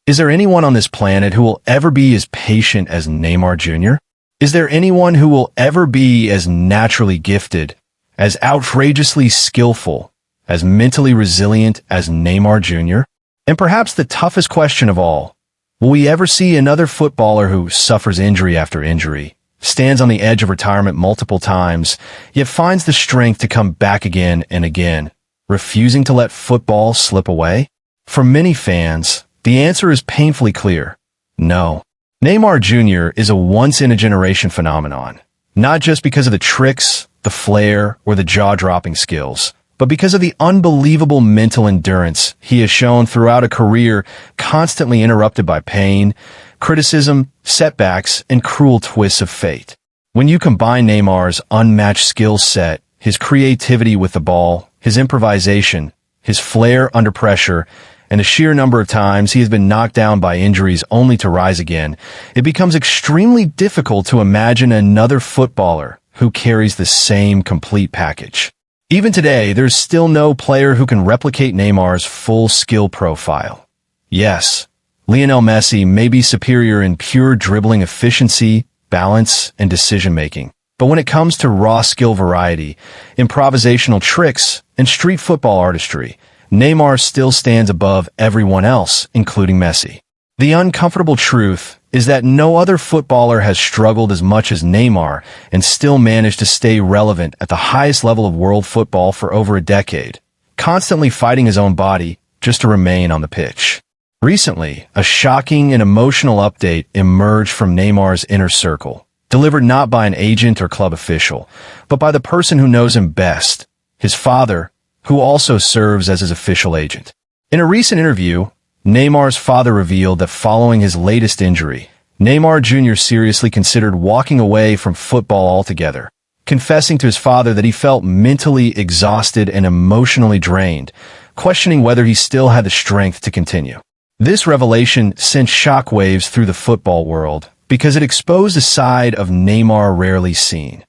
Is there anyone on this planet who will ever be as patient as Neymar Jr.? Is there anyone who will ever be as naturally gifted, as outrageously skillful, as mentally resilient as Neymar Jr.? And perhaps the toughest question of all, will we ever see another footballer who suffers injury after injury, stands on the edge of retirement multiple times, yet finds the strength to come back again and again, refusing to let football slip away? For many fans, the answer is painfully clear. No. Neymar Jr. is a once-in-a-generation phenomenon, not just because of the tricks, the flair, or the jaw-dropping skills, but because of the unbelievable mental endurance he has shown throughout a career constantly interrupted by pain, criticism, setbacks, and cruel twists of fate. When you combine Neymar's unmatched skill set, his creativity with the ball, his improvisation, his flair under pressure, and the sheer number of times he has been knocked down by injuries only to rise again, it becomes extremely difficult to imagine another footballer who carries the same complete package. Even today, there's still no player who can replicate Neymar's full skill profile. Yes, Lionel Messi may be superior in pure dribbling efficiency, balance, and decision-making, but when it comes to raw skill variety, improvisational tricks, and street football artistry, Neymar still stands above everyone else, including Messi. The uncomfortable truth is that no other footballer has struggled as much as Neymar and still managed to stay relevant at the highest level of world football for over a decade, constantly fighting his own body just to remain on the pitch. Recently, a shocking and emotional update emerged from Neymar's inner circle, delivered not by an agent or club official, but by the person who knows him best, his father, who also serves as his official agent. In a recent interview, Neymar's father revealed that following his latest injury, Neymar Jr. seriously considered walking away from football altogether, confessing to his father that he felt mentally exhausted and emotionally drained, questioning whether he still had the strength to continue. This revelation sent shockwaves through the football world because it exposed a side of Neymar rarely seen.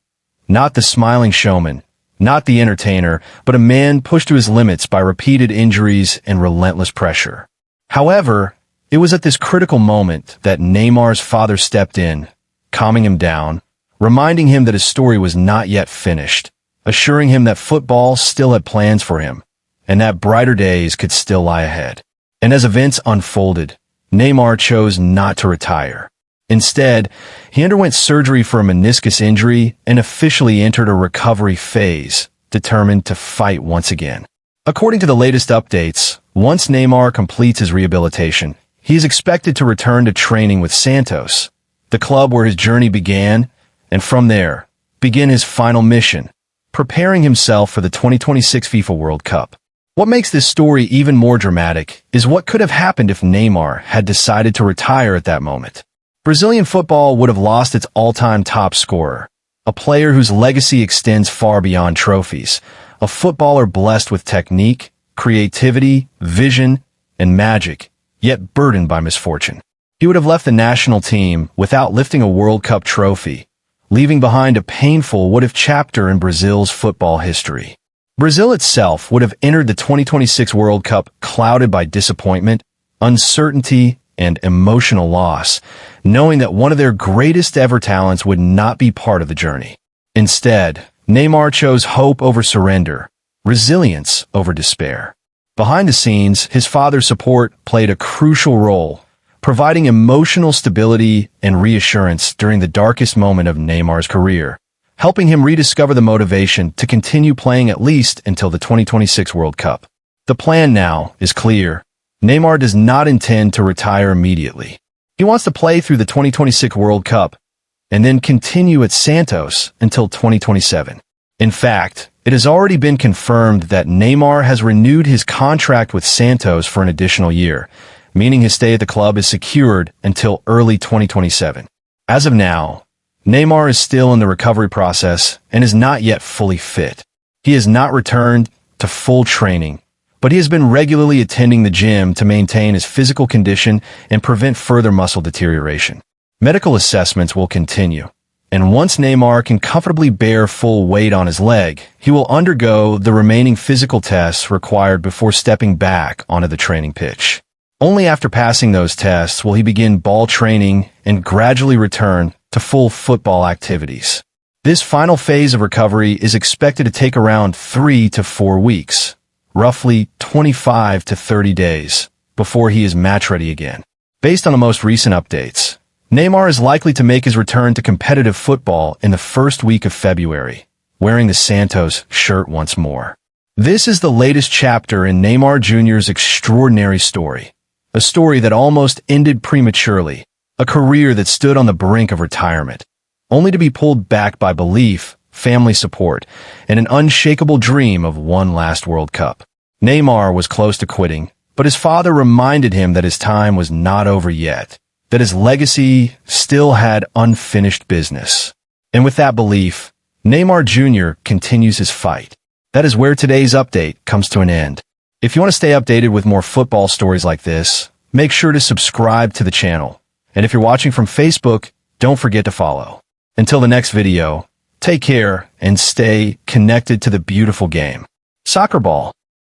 Not the smiling showman, not the entertainer, but a man pushed to his limits by repeated injuries and relentless pressure. However, it was at this critical moment that Neymar's father stepped in, calming him down, reminding him that his story was not yet finished, assuring him that football still had plans for him, and that brighter days could still lie ahead. And as events unfolded, Neymar chose not to retire. Instead, he underwent surgery for a meniscus injury and officially entered a recovery phase, determined to fight once again. According to the latest updates, once Neymar completes his rehabilitation, he is expected to return to training with Santos, the club where his journey began, and from there, begin his final mission, preparing himself for the 2026 FIFA World Cup. What makes this story even more dramatic is what could have happened if Neymar had decided to retire at that moment. Brazilian football would have lost its all-time top scorer, a player whose legacy extends far beyond trophies, a footballer blessed with technique, creativity, vision, and magic, yet burdened by misfortune. He would have left the national team without lifting a World Cup trophy, leaving behind a painful what-if chapter in Brazil's football history. Brazil itself would have entered the 2026 World Cup clouded by disappointment, uncertainty, and emotional loss, knowing that one of their greatest ever talents would not be part of the journey. Instead, Neymar chose hope over surrender, resilience over despair. Behind the scenes, his father's support played a crucial role, providing emotional stability and reassurance during the darkest moment of Neymar's career, helping him rediscover the motivation to continue playing at least until the 2026 World Cup. The plan now is clear. Neymar does not intend to retire immediately. He wants to play through the 2026 World Cup and then continue at Santos until 2027. In fact, it has already been confirmed that Neymar has renewed his contract with Santos for an additional year, meaning his stay at the club is secured until early 2027. As of now, Neymar is still in the recovery process and is not yet fully fit. He has not returned to full training, but he has been regularly attending the gym to maintain his physical condition and prevent further muscle deterioration. Medical assessments will continue, and once Neymar can comfortably bear full weight on his leg, he will undergo the remaining physical tests required before stepping back onto the training pitch. Only after passing those tests will he begin ball training and gradually return to full football activities. This final phase of recovery is expected to take around 3 to 4 weeks, roughly 25 to 30 days, before he is match-ready again. Based on the most recent updates, Neymar is likely to make his return to competitive football in the first week of February, wearing the Santos shirt once more. This is the latest chapter in Neymar Jr.'s extraordinary story, a story that almost ended prematurely, a career that stood on the brink of retirement, only to be pulled back by belief, family support, and an unshakable dream of one last World Cup. Neymar was close to quitting, but his father reminded him that his time was not over yet, that his legacy still had unfinished business. And with that belief, Neymar Jr. continues his fight. That is where today's update comes to an end. If you want to stay updated with more football stories like this, make sure to subscribe to the channel. And if you're watching from Facebook, don't forget to follow. Until the next video, take care and stay connected to the beautiful game. Soccer ball.